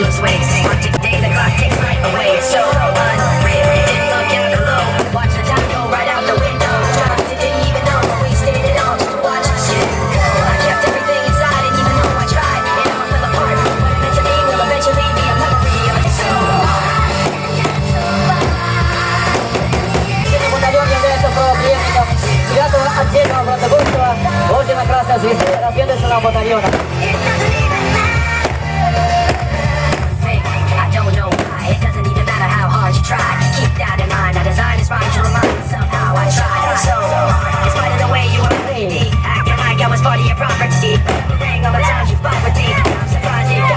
voluptuous ways. On today the clock takes life away. It's so unreal. Didn't look out below. Watch the time go right out the window. Times I didn't even know. Wasted it all to watch it go. I kept everything inside, and even though I tried, it all fell apart. What it meant to me will eventually be a memory of it. So Батальон является правопреемником 9-го отдельного гвардейского ордена Красной Звезды разведывательного батальона.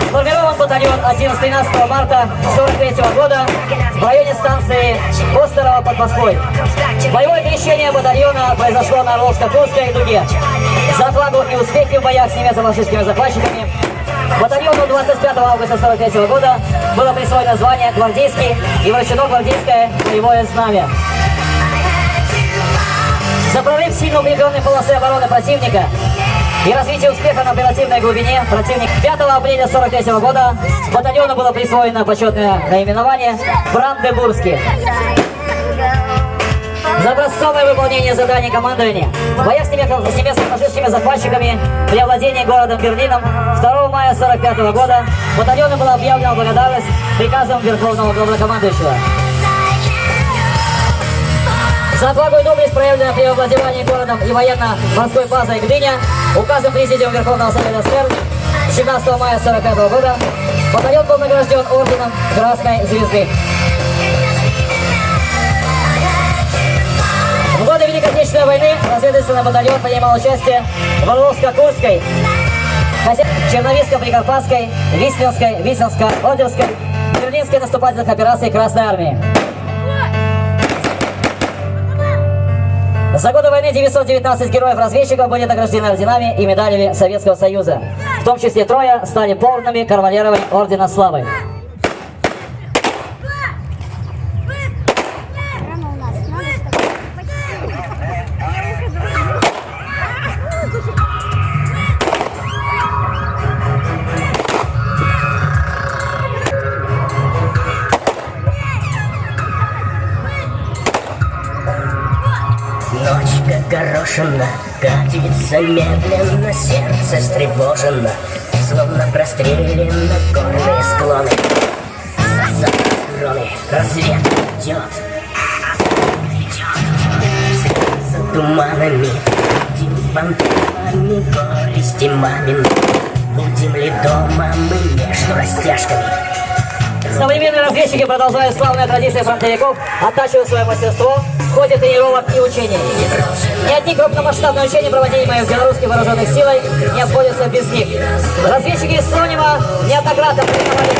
Сформирован батальон 11-13 марта 1943 года в районе станции Костерово под Москвой. Боевое крещение батальона произошло на Орловско-Курской дуге. За отвагу и успехи в боях с немецко-фашистскими захватчиками батальону 25 августа 1943 года было присвоено звание «Гвардейский» и вручено гвардейское боевое знамя. За прорыв сильно укрепленной полосы обороны противника и развитие успеха на оперативной глубине противник 5 апреля 1943 года батальону было присвоено почетное наименование «Бранденбургский». За образцовое выполнение заданий командования в боях с немецко-фашистскими захватчиками при овладении городом Берлином 2 мая 1945 года батальону была объявлена благодарность приказом Верховного Главнокомандующего. За отвагу и доблесть, проявленную при овладевании городом и военно-морской базой Гдыня, указом Президиума Верховного Совета СССР 17 мая 1945 года батальон был награжден орденом Красной Звезды. В годы Великой Отечественной войны разведывательный батальон принимал участие в Орловско-Курской, Черновицко-Прикарпатской, Висленской, Висленско-Одерской, Берлинской наступательных операций Красной Армии. За годы войны 919 героев-разведчиков были награждены орденами и медалями Советского Союза. В том числе 3 стали полными кавалерами Ордена Славы. Ночь, как горошина, катится медленно, сердце встревожено, словно прострелено горные склоны. За кроны рассвет идет, за туманами, будем фантомами, горести мамин. Будем ли дома мы между растяжками? Современные разведчики продолжают славные традиции фронтовиков, оттачивают свое мастерство в ходе тренировок и учений. Ни одни крупномасштабные учения, проводимые в белорусских вооруженных силах, не обходятся без них. Разведчики из Сонева неоднократно признавались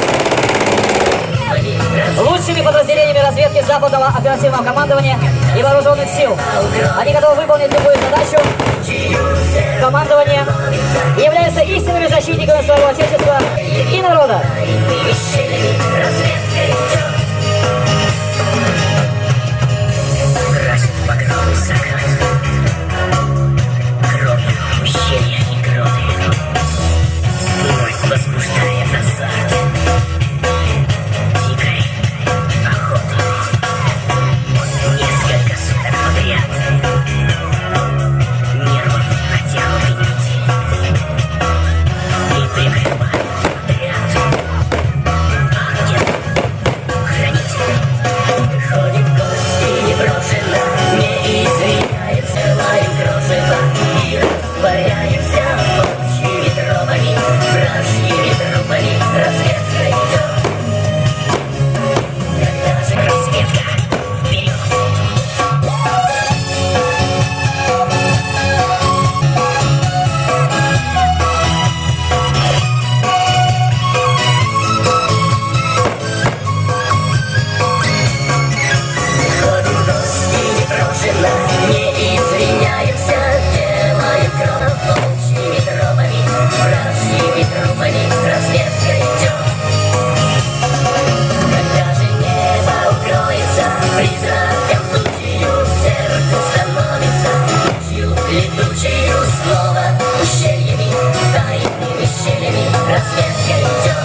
лучшими подразделениями разведки Западного оперативного командования и вооруженных сил. Они готовы выполнить любую задачу командования и являются истинными защитниками своего отечества и народа. Красит багровый закат, кровью ущелья и гроты, вновь возбуждает азарт дикой охоты. Несколько суток подряд нервов хотел убить и прикрывает отряд. Хранитель ходит в гости неброшенно, не извиняется, лаем крошево и растворяемся волчьими тропами, вражьими трупами. Разведка идет. Когда же разведка? Вперед! Ходим в гости непрошенно, не извиняемся, делаем кровь волчьими тропами, вражьими трупами. Разведка идет. Когда же небо укроется призраком тучью, сердце становится ночью летучею, снова ущельями, тайными щелями. Разведка идет.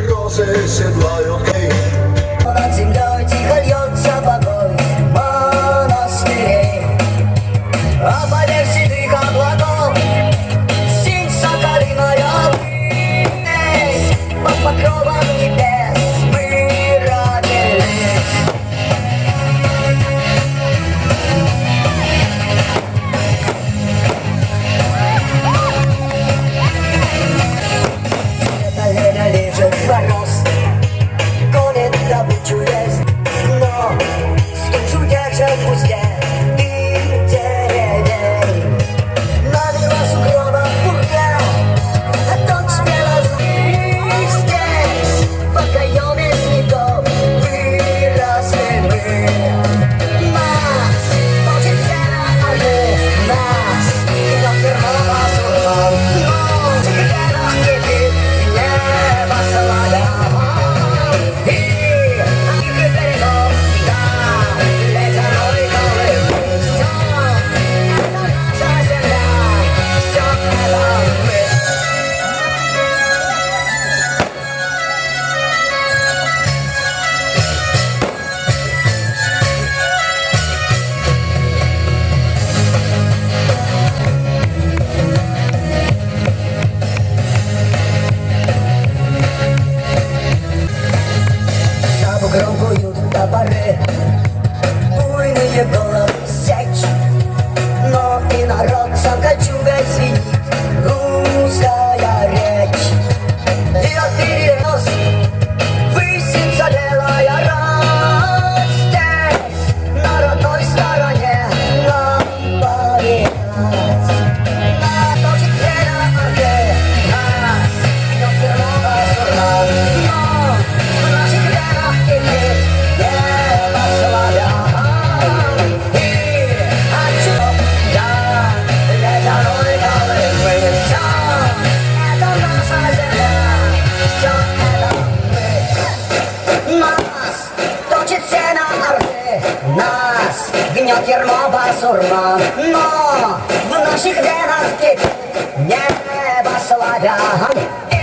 Розы седлаю, эй, Над землей тихо льется покой монастырей, а поверх седых облаков синь соколиная высь. Под покровом небес мы родились. Колено лежит хворост, гонит добычу есть, но стужу держит в узде дым деревень. Навела с угроба в бурге, а тот смело злых здесь. В окоеме снегов выросли мы. Нас точит сено, а мы нас идет верхова сурман. Но в чеканах кипит небо соловья. И от их берегов до ледяной колыбы все это наша земля, все это мы. За бугром куют топоры, буйные головы сечь, но и народ сам кольчугой звенит русская речь. И от перенос высится белая рать здесь, на родной стороне нам повидать. Нас точит сено орды, нас идет верного сурман, но в наших венах кипит небо соловья. И от чудов до ледяной колыбы все это наша земля, все это мы. Нас точит сено орды, нас гнет ермо басурман, но в наших венах кипит небо соловья. И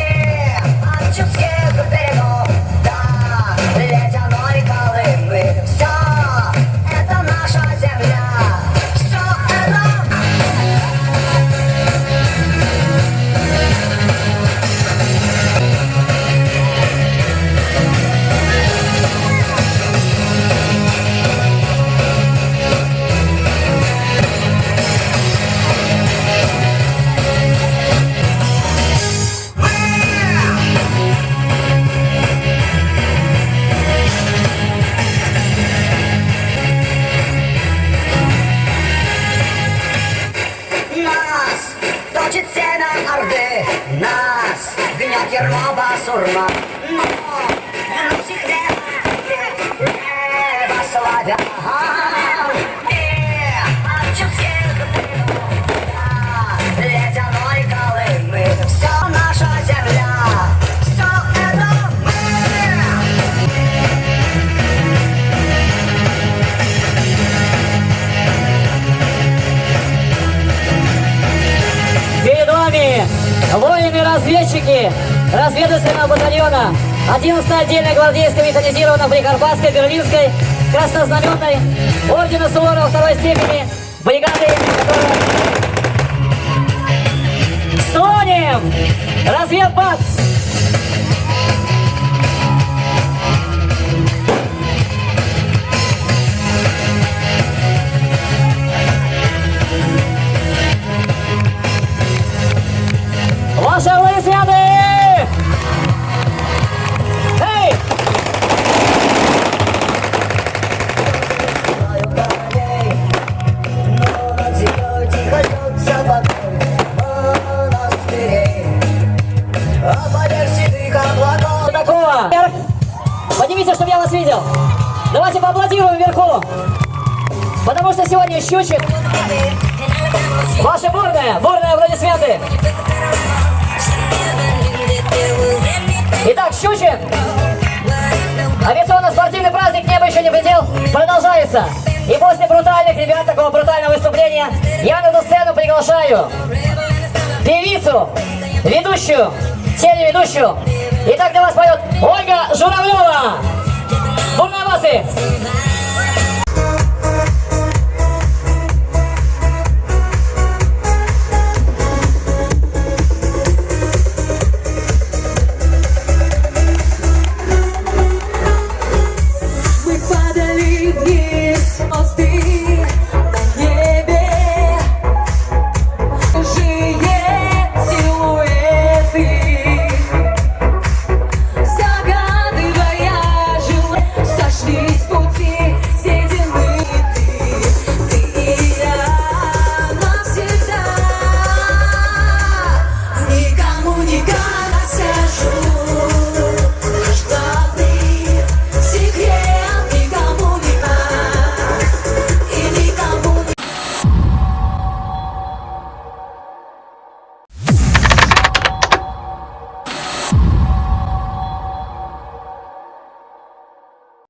от чудских берегов до ледяной колыбы все это наша земля, все это нас точит сено орды, нас гнет ермо басурман, но в наших венах кипит небо соловья. И от чудских берегов до ледяной колыбы все наша земля, все это мы. Перед вами воины-разведчики разведывательного батальона 11-й отдельной гвардейской механизированной Прикарпатской, Берлинской, краснознаменной ордена Суворова второй степени бригады, которая... Стронем! Разведбат! Ваши аплодисменты! Эй! Знаю королей, но над землей тихо льется покой монастырей, а поверх седых Поднимите, чтобы я вас видел. Давайте поаплодируем вверху. Потому что сегодня Щучек. Ваша бурная аплодисменты. Итак, Щучек. Авиационно-спортивный праздник «Небо еще не предел» продолжается. И после брутальных ребят, такого брутального выступления, я на эту сцену приглашаю певицу, ведущую, телеведущую. Итак, для вас поет